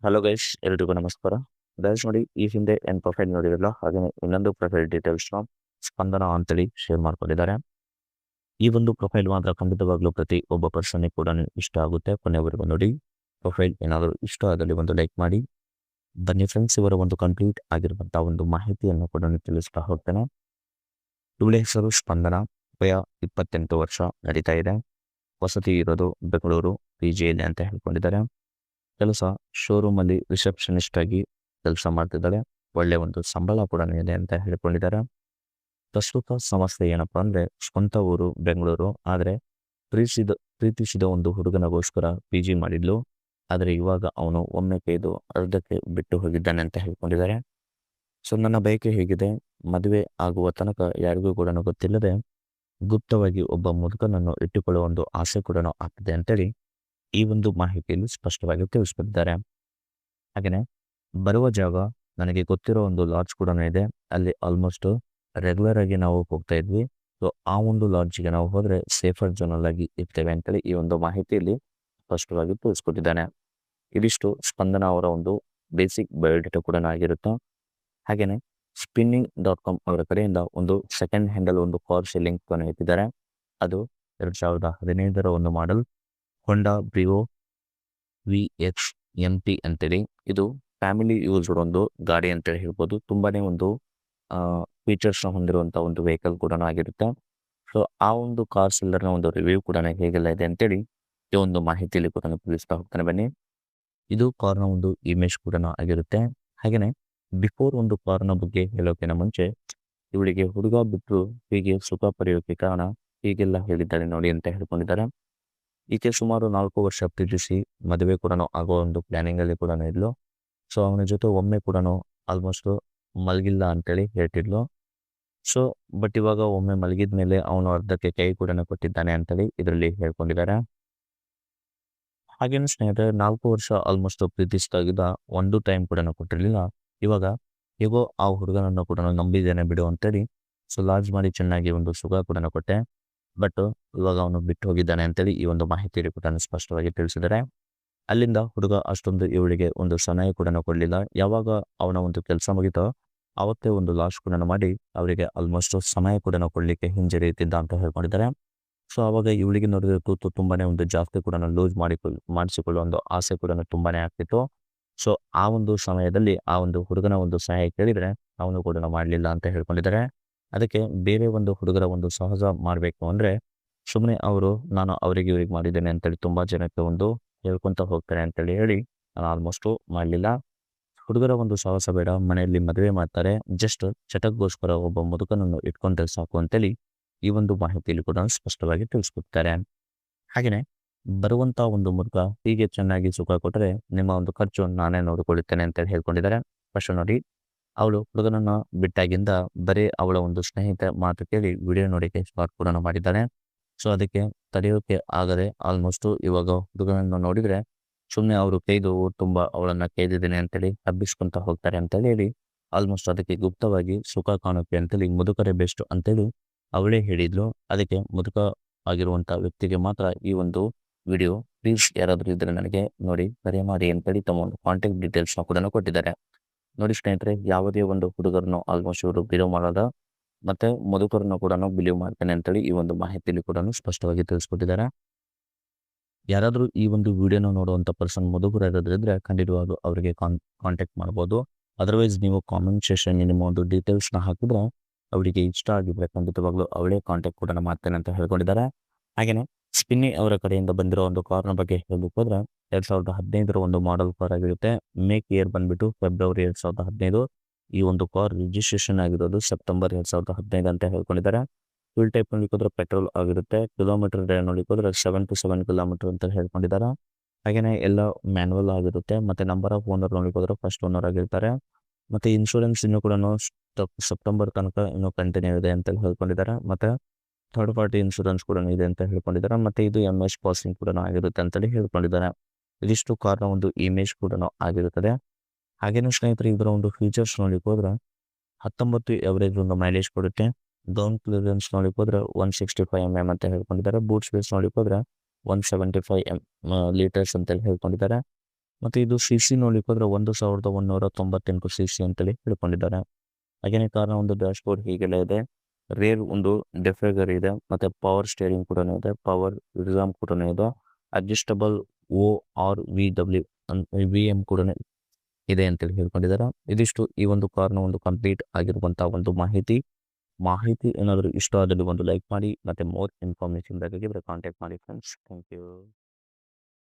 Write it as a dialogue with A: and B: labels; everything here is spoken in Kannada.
A: ಹಲೋ ಗೈಸ್, ಎಲ್ರಿಗೂ ನಮಸ್ಕಾರ. ಗೈಸ್ ನೋಡಿ, ಈ ಹಿಂದೆ ಏನು ಪ್ರೊಫೈಲ್ ನೋಡಿರಲ್ಲ, ಹಾಗೆ ಇನ್ನೊಂದು ಪ್ರೊಫೈಲ್ ಡೀಟೇಲ್ಸ್ನ ಸ್ಪಂದನ ಅಂತೇಳಿ ಶೇರ್ ಮಾಡ್ಕೊಂಡಿದ್ದಾರೆ. ಈ ಒಂದು ಪ್ರೊಫೈಲ್ ಮಾತ್ರ ಖಂಡಿತವಾಗ್ಲೂ ಪ್ರತಿ ಒಬ್ಬ ಪರ್ಸನ್ಗೆ ಕೂಡ ಇಷ್ಟ ಆಗುತ್ತೆ. ಕೊನೆವರೆಗೂ ನೋಡಿ. ಪ್ರೊಫೈಲ್ ಏನಾದರೂ ಇಷ್ಟ ಆದಲ್ಲಿ ಒಂದು ಲೈಕ್ ಮಾಡಿ. ಬನ್ನಿ ಫ್ರೆಂಡ್ಸ್, ಇವರ ಒಂದು ಕಂಪ್ಲೀಟ್ ಆಗಿರುವಂತಹ ಒಂದು ಮಾಹಿತಿಯನ್ನು ಕೂಡ ತಿಳಿಸ್ತಾ ಹೋಗ್ತೇನೆ. ಇವಳ ಹೆಸರು ಸ್ಪಂದನ, ವಯ 28 ವರ್ಷ ನಡೀತಾ ಇದೆ. ವಸತಿ ಇರೋದು ಬೆಂಗಳೂರು PGಯಲ್ಲಿ ಅಂತ ಹೇಳ್ಕೊಂಡಿದ್ದಾರೆ. ಕೆಲಸ ಶೋರೂಮ್ ಅಲ್ಲಿ ರಿಸೆಪ್ಷನಿಸ್ಟ್ ಆಗಿ ಕೆಲಸ ಮಾಡ್ತಿದ್ದಾರೆ. ಒಳ್ಳೆ ಒಂದು ಸಂಬಳ ಕೂಡ ಇದೆ ಅಂತ ಹೇಳ್ಕೊಂಡಿದ್ದಾರೆ. ಪ್ರಸ್ತುತ ಸಮಸ್ಯೆ ಏನಪ್ಪಾ ಅಂದ್ರೆ, ಸ್ವಂತ ಊರು ಬೆಂಗಳೂರು, ಆದ್ರೆ ಪ್ರೀತಿಸಿದ ಒಂದು ಹುಡುಗನಿಗೋಸ್ಕರ PG ಮಾಡಿದ್ಲು. ಆದ್ರೆ ಇವಾಗ ಅವನು ಒಮ್ಮೆ ಕೈದು ಅರ್ಧಕ್ಕೆ ಬಿಟ್ಟು ಹೋಗಿದ್ದಾನೆ ಅಂತ ಹೇಳ್ಕೊಂಡಿದ್ದಾರೆ. ಸೊ ನನ್ನ ಬಯಕೆ ಹೇಗಿದೆ, ಮದುವೆ ಆಗುವ ತನಕ ಯಾರಿಗೂ ಕೂಡ ಗೊತ್ತಿಲ್ಲದೆ ಗುಪ್ತವಾಗಿ ಒಬ್ಬ ಮುದುಕನನ್ನು ಇಟ್ಟುಕೊಳ್ಳುವ ಒಂದು ಆಸೆ ಕೂಡ ಆಗ್ತಿದೆ ಅಂತೇಳಿ ಈ ಒಂದು ಮಾಹಿತಿಯಲ್ಲಿ ಸ್ಪಷ್ಟವಾಗಿ ತಿಳಿಸ್ಬಿಟ್ಟಿದ್ದಾರೆ. ಹಾಗೆಯೇ ಬರುವ ಜಾಗ ನನಗೆ ಗೊತ್ತಿರೋ ಒಂದು ಲಾಡ್ಜ್ ಕೂಡ ಇದೆ. ಅಲ್ಲಿ ಆಲ್ಮೋಸ್ಟ್ ರೆಗ್ಯುಲರ್ ಆಗಿ ನಾವು ಹೋಗ್ತಾ ಇದ್ವಿ. ಸೊ ಆ ಒಂದು ಲಾಡ್ಜ್ಗೆ ನಾವು ಹೋದ್ರೆ ಸೇಫರ್ ಝೋನಲ್ ಆಗಿ ಇರ್ತೇವೆ ಅಂತೇಳಿ ಈ ಒಂದು ಮಾಹಿತಿಯಲ್ಲಿ ಸ್ಪಷ್ಟವಾಗಿ ತಿಳಿಸ್ಕೊಟ್ಟಿದ್ದಾನೆ. ಇದಿಷ್ಟು ಸ್ಪಂದನ ಅವರ ಒಂದು ಬೇಸಿಕ್ ಬಯೋಡೇಟಾ ಕೂಡ ಆಗಿರುತ್ತೆ. ಹಾಗೆಯೇ spinning.com ಅವರ ಕಡೆಯಿಂದ ಒಂದು ಸೆಕೆಂಡ್ ಹ್ಯಾಂಡಲ್ ಒಂದು ಕಾರ್ ಸೆಲ್ಲಿಂಗ್ ಕೂಡ ಇಟ್ಟಿದ್ದಾರೆ. ಅದು 2015ರ ಒಂದು ಮಾಡೆಲ್ ಹೊಂಡಾ ಬ್ರಿವೋ VX MT ಅಂತೇಳಿ. ಇದು ಫ್ಯಾಮಿಲಿ ಯೂಸ್ ಒಂದು ಗಾಡಿ ಅಂತೇಳಿ ಹೇಳ್ಬೋದು. ತುಂಬಾನೇ ಒಂದು ಫೀಚರ್ಸ್ನ ಹೊಂದಿರುವಂಥ ಒಂದು ವೆಹಿಕಲ್ ಕೂಡ ಆಗಿರುತ್ತೆ. ಸೊ ಆ ಒಂದು ಕಾರ್ ಸೆಲ್ಲರ್ನ ಒಂದು ರಿವ್ಯೂ ಕೂಡ ಹೇಗೆಲ್ಲ ಇದೆ ಅಂತೇಳಿ ಈ ಒಂದು ಮಾಹಿತಿಯಲ್ಲಿ ಕೂಡ ತಿಳಿಸ್ತಾ ಹೋಗ್ತಾನೆ ಬನ್ನಿ. ಇದು ಕಾರ್ನ ಒಂದು ಇಮೇಜ್ ಕೂಡ ಆಗಿರುತ್ತೆ. ಹಾಗೆಯೇ ಬಿಫೋರ್ ಒಂದು ಕಾರ್ನ ಬಗ್ಗೆ ಹೇಳೋಕ್ಕಿಂತ ಮುಂಚೆ ಇವಳಿಗೆ ಹುಡುಗ ಬಿಟ್ಟರು ಹೀಗೆ ಸುಖ ಪಡೆಯೋಕೆ ಕಾರಣ ಹೀಗೆಲ್ಲ ಹೇಳಿದ್ದಾರೆ ನೋಡಿ ಅಂತ ಹೇಳ್ಕೊಂಡಿದ್ದಾರೆ. ಈಕೆ ಸುಮಾರು 4 ವರ್ಷ ಪ್ರೀತಿಸಿ ಮದುವೆ ಕೂಡ ಆಗೋ ಒಂದು ಪ್ಲಾನಿಂಗ್ ಅಲ್ಲಿ ಕೂಡ ಇದ್ಲು. ಸೊ ಅವನ ಜೊತೆ ಒಮ್ಮೆ ಕೂಡ ಆಲ್ಮೋಸ್ಟ್ ಮಲಗಿಲ್ಲ ಅಂತೇಳಿ ಹೇಳ್ತಿದ್ಲು. ಸೊ ಬಟ್ ಇವಾಗ ಒಮ್ಮೆ ಮಲಗಿದ ಮೇಲೆ ಅವನು ಅರ್ಧಕ್ಕೆ ಕೈ ಕೂಡ ಕೊಟ್ಟಿದ್ದಾನೆ ಅಂತೇಳಿ ಇದರಲ್ಲಿ ಹೇಳ್ಕೊಂಡಿದ್ದಾರೆ. ಹಾಗೇನು ಸ್ನೇಹಿತರೆ, 4 ವರ್ಷ ಆಲ್ಮೋಸ್ಟ್ ಪ್ರೀತಿಸಿದಾಗಿದ್ದ ಒಂದು ಟೈಮ್ ಕೂಡ ಕೊಟ್ಟಿರಲಿಲ್ಲ. ಇವಾಗ ಹೇಗೋ ಆ ಹುಡುಗನನ್ನು ಕೂಡ ನಂಬಿದ್ದೇನೆ ಬಿಡು ಅಂತೇಳಿ ಸೊ ಲಾಡ್ಜ್ ಮಾಡಿ ಚೆನ್ನಾಗಿ ಒಂದು ಸುಖ ಕೂಡ ಕೊಟ್ಟೆ. ಬಟ್ ಇವಾಗ ಅವನು ಬಿಟ್ಟು ಹೋಗಿದ್ದಾನೆ ಅಂತೇಳಿ ಈ ಒಂದು ಮಾಹಿತಿಯಲ್ಲಿ ಕೂಡ ಸ್ಪಷ್ಟವಾಗಿ ತಿಳಿಸಿದ್ದಾರೆ. ಅಲ್ಲಿಂದ ಹುಡುಗ ಅಷ್ಟೊಂದು ಇವಳಿಗೆ ಒಂದು ಸಮಯ ಕೂಡ ಕೊಡಲಿಲ್ಲ. ಯಾವಾಗ ಅವನ ಒಂದು ಕೆಲಸ ಮುಗಿತೋ ಅವತ್ತೇ ಒಂದು ಲಾಸ್ಟ್ ಕೂಡ ಮಾಡಿ ಅವರಿಗೆ ಆಲ್ಮೋಸ್ಟ್ ಸಮಯ ಕೂಡ ಕೊಡಲಿಕ್ಕೆ ಹಿಂಜರಿಯುತ್ತಿದ್ದ ಅಂತ ಹೇಳ್ಕೊಂಡಿದ್ದಾರೆ. ಸೊ ಅವಾಗ ಇವಳಿಗೆ ನೋಡಿದ್ರೆ ತೂತು ತುಂಬಾನೇ ಒಂದು ಜಾಸ್ತಿ ಕೂಡ ಲೂಸ್ ಮಾಡಿಸಿಕೊಳ್ಳುವ ಒಂದು ಆಸೆ ಕೂಡ ತುಂಬಾನೇ ಆಗ್ತಿತ್ತು. ಸೊ ಆ ಒಂದು ಸಮಯದಲ್ಲಿ ಆ ಒಂದು ಹುಡುಗನ ಒಂದು ಸಹಾಯ ಕೇಳಿದ್ರೆ ಅವನು ಕೂಡ ಮಾಡಲಿಲ್ಲ ಅಂತ ಹೇಳ್ಕೊಂಡಿದ್ದಾರೆ. ಅದಕ್ಕೆ ಬೇರೆ ಒಂದು ಹುಡುಗರ ಒಂದು ಸಹಜ ಮಾಡಬೇಕು ಅಂದ್ರೆ ಸುಮ್ಮನೆ ನಾನು ಅವರಿಗೆ ಇವ್ರಿಗೆ ಮಾಡಿದ್ದೇನೆ ಅಂತೇಳಿ ತುಂಬಾ ಜನಕ್ಕೆ ಒಂದು ಹೇಳ್ಕೊಂತ ಹೋಗ್ತಾರೆ ಅಂತೇಳಿ ಹೇಳಿ ನಾನು ಆಲ್ಮೋಸ್ಟ್ ಮಾಡಲಿಲ್ಲ. ಹುಡುಗರ ಒಂದು ಸಾಹಸ ಬೇಡ, ಮನೆಯಲ್ಲಿ ಮದುವೆ ಮಾಡ್ತಾರೆ, ಜಸ್ಟ್ ಚಟಕ್ಗೋಸ್ಕರ ಒಬ್ಬ ಮುದುಕನನ್ನು ಇಟ್ಕೊಂಡ್ರೆ ಸಾಕು ಅಂತೇಳಿ ಈ ಒಂದು ಮಾಹಿತಿಯಲ್ಲಿ ಕೂಡ ಸ್ಪಷ್ಟವಾಗಿ ತಿಳಿಸ್ಕೊಡ್ತಾರೆ. ಹಾಗೆಯೇ ಬರುವಂತ ಒಂದು ಮುದುಕ ಹೀಗೆ ಚೆನ್ನಾಗಿ ಸುಖ ಕೊಟ್ಟರೆ ನಿಮ್ಮ ಒಂದು ಖರ್ಚು ನಾನೇ ನೋಡಿಕೊಳ್ಳುತ್ತೇನೆ ಅಂತೇಳಿ ಹೇಳ್ಕೊಂಡಿದ್ದಾರೆ. ಫಸ್ಟ್ ನೋಡಿ, ಅವಳು ಹುಡುಗನನ್ನ ಬಿಟ್ಟಾಗಿಂದ ಬರೀ ಅವಳ ಒಂದು ಸ್ನೇಹಿತ ಮಾತು ಕೇಳಿ ವಿಡಿಯೋ ನೋಡಿಕೆ ಸ್ಟಾರ್ಟ್ ಕೂಡ ಮಾಡಿದ್ದಾಳೆ. ಸೊ ಅದಕ್ಕೆ ತಡೆಯೋಕೆ ಆಗದೆ ಆಲ್ಮೋಸ್ಟ್ ಇವಾಗ ಹುಡುಗನನ್ನು ನೋಡಿದ್ರೆ ಸುಮ್ಮನೆ ಅವರು ಕೈದು ತುಂಬಾ ಅವಳನ್ನ ಕೈದಿದ್ದೇನೆ ಅಂತೇಳಿ ಹಬ್ಬಿಸ್ಕೊಂತ ಹೋಗ್ತಾರೆ ಅಂತೇಳಿ ಹೇಳಿ ಆಲ್ಮೋಸ್ಟ್ ಅದಕ್ಕೆ ಗುಪ್ತವಾಗಿ ಸುಖ ಕಾಣೋಕೆ ಅಂತೇಳಿ ಮುದುಕರೇ ಬೆಸ್ಟ್ ಅಂತೇಳಿ ಅವಳೇ ಹೇಳಿದ್ಲು. ಅದಕ್ಕೆ ಮುದುಕ ಆಗಿರುವಂತಹ ವ್ಯಕ್ತಿಗೆ ಮಾತ್ರ ಈ ಒಂದು ವಿಡಿಯೋ, ಪ್ಲೀಸ್ ಯಾರಾದರೂ ಇದ್ರೆ ನನಗೆ ನೋಡಿ ಕರೆ ಮಾಡಿ ಅಂತೇಳಿ ತಮ್ಮ ಒಂದು ಕಾಂಟ್ಯಾಕ್ಟ್ ಡೀಟೇಲ್ಸ್ನ ಕೂಡ ಕೊಟ್ಟಿದ್ದಾರೆ. ನೋಡಿ ಸ್ನೇಹಿತರೆ, ಯಾವುದೇ ಒಂದು ಹುಡುಗರನ್ನು ಆಲ್ಮೋಸ್ಟ್ ಇವರು ಬಿಲೀವ್ ಮಾಡೋದ ಮತ್ತೆ ಮುದುಕರನ್ನು ಕೂಡ ಬಿಲೀವ್ ಮಾಡ್ತೇನೆ ಅಂತೇಳಿ ಈ ಒಂದು ಮಾಹಿತಿಯಲ್ಲಿ ಕೂಡ ಸ್ಪಷ್ಟವಾಗಿ ತಿಳಿಸ್ಕೊಟ್ಟಿದ್ದಾರೆ. ಯಾರಾದರೂ ಈ ಒಂದು ವಿಡಿಯೋನ ನೋಡುವಂಥ ಪರ್ಸನ್ ಮುದುಕರು ಇರೋದ್ರಿದ್ರೆ ಖಂಡಿತವಾಗ್ಲೂ ಅವರಿಗೆ ಕಾಂಟ್ಯಾಕ್ಟ್ ಮಾಡ್ಬೋದು. ಅದರ್ವೈಸ್ ನೀವು ಕಾಮೆಂಟ್ ಸೆಷನ್ ನಿಮ್ಮ ಒಂದು ಡೀಟೇಲ್ಸ್ನ ಹಾಕಿದ್ರೆ ಅವರಿಗೆ ಇಷ್ಟ ಆಗಿದ್ರೆ ಖಂಡಿತವಾಗ್ಲೂ ಅವಳೇ ಕಾಂಟ್ಯಾಕ್ಟ್ ಕೂಡ ಮಾಡ್ತೇನೆ ಅಂತ ಹೇಳ್ಕೊಂಡಿದ್ದಾರೆ. ಹಾಗೆಯೇ ಸ್ಪಿನ್ನಿ ಅವರ ಕಡೆಯಿಂದ ಬಂದಿರೋ ಒಂದು ಕಾರ್ನ ಬಗ್ಗೆ ಹೇಳಬೇಕು ಹೋದ್ರೆ 2015ರ ಒಂದು ಮಾಡೆಲ್ ಕಾರ್ ಆಗಿರುತ್ತೆ. ಮೇಕ್ ಇಯರ್ ಬಂದ್ಬಿಟ್ಟು ಫೆಬ್ರವರಿ 2015. ಈ ಒಂದು ಕಾರ್ ರಿಜಿಸ್ಟ್ರೇಷನ್ ಆಗಿರೋದು ಸೆಪ್ಟೆಂಬರ್ 2015 ಅಂತ ಹೇಳ್ಕೊಂಡಿದ್ದಾರೆ. ಫ್ಯೂಲ್ ಟೈಪ್ ನೋಡಿಕೋದ್ರೆ ಪೆಟ್ರೋಲ್ ಆಗಿರುತ್ತೆ. ಕಿಲೋಮೀಟರ್ ನೋಡಿಕೋದ್ರೆ 7 to 7 ಕಿಲೋಮೀಟರ್ ಅಂತ ಹೇಳ್ಕೊಂಡಿದ್ದಾರೆ. ಹಾಗೆಯೇ ಎಲ್ಲ ಮ್ಯಾನ್ಯಲ್ ಆಗಿರುತ್ತೆ. ಮತ್ತೆ ನಂಬರ್ ಆಫ್ ಓನರ್ ನೋಡಿಕೋದ್ರೆ ಫಸ್ಟ್ ಓನರ್ ಆಗಿರ್ತಾರೆ. ಮತ್ತೆ ಇನ್ಶೂರೆನ್ಸ್ ಇನ್ನೂ ಕೂಡ ಸೆಪ್ಟೆಂಬರ್ ತನಕ ಇನ್ನೂ ಕಂಟಿನ್ಯೂ ಇದೆ ಅಂತ ಹೇಳ್ಕೊಂಡಿದ್ದಾರೆ. ಮತ್ತೆ ಥರ್ಡ್ ಪಾರ್ಟಿ ಇನ್ಶೂರೆನ್ಸ್ ಕೂಡ ಇದೆ ಅಂತ ಹೇಳ್ಕೊಂಡಿದ್ದಾರೆ. ಮತ್ತೆ ಇದು MS ಪಾಸಿಂಗ್ ಕೂಡ ಆಗಿರುತ್ತೆ ಅಂತೇಳಿ ಹೇಳ್ಕೊಂಡಿದ್ದಾರೆ. ಇದಿಷ್ಟು ಕಾರ್ನ ಒಂದು ಇಮೇಜ್ ಕೂಡ ಆಗಿರುತ್ತದೆ. ಹಾಗೇನು ಸ್ನೇಹಿತರೆ, ಇದರ ಒಂದು ಫೀಚರ್ಸ್ ನೋಡಿಕೋದ್ರೆ 19 ಎವರೇಜ್ ಒಂದು ಮೈಲೇಜ್ ಕೊಡುತ್ತೆ. ಗ್ರೌಂಡ್ ಕ್ಲಿಯರೆನ್ಸ್ ನೋಡಿಕೋದ್ರೆ 165 mm ಅಂತ ಹೇಳ್ಕೊಂಡಿದ್ದಾರೆ. ಬೂಟ್ ಸ್ಪೇಸ್ ನೋಡಿಕೋದ್ರೆ 175 ಲೀಟರ್ಸ್ ಅಂತೇಳಿ ಹೇಳ್ಕೊಂಡಿದ್ದಾರೆ. ಮತ್ತು ಇದು ಸಿ ಸಿ ನೋಡ್ಲಿಕ್ಕೆ ಹೋದರೆ 1198 ಸಿ ಸಿ ಅಂತೇಳಿ ಹೇಳ್ಕೊಂಡಿದ್ದಾರೆ. ಹಾಗೆಯೇ ಕಾರ್ನ ಒಂದು ಡ್ಯಾಶ್ ಬೋರ್ಡ್ ಹೀಗೆಲ್ಲ ಇದೆ. ರೇರ್ ಒಂದು ಡೆಫೆಗರ್ ಇದೆ, ಮತ್ತು ಪವರ್ ಸ್ಟೇರಿಂಗ್ ಕೂಡ ಇದೆ, ಪವರ್ ಎಕ್ಸಾಮ್ ಕೂಡ ಇದೆ, ಅಡ್ಜಸ್ಟಬಲ್ ORVW VM ಕೂಡ ಇದೆ ಅಂತೇಳಿ ಹೇಳ್ಕೊಂಡಿದ್ದಾರೆ. ಇದಿಷ್ಟು ಈ ಒಂದು ಕಾರ್ನ ಒಂದು ಕಂಪ್ಲೀಟ್ ಆಗಿರುವಂತಹ ಒಂದು ಮಾಹಿತಿ ಏನಾದರೂ ಇಷ್ಟ ಆದಲ್ಲಿ ಒಂದು ಲೈಕ್ ಮಾಡಿ, ಮತ್ತು ಮೋರ್ ಇನ್ಫಾರ್ಮೇಷನ್ ಬೇಕಾಗಿ ಕಾಂಟ್ಯಾಕ್ಟ್ ಮಾಡಿ ಫ್ರೆಂಡ್ಸ್. Thank you.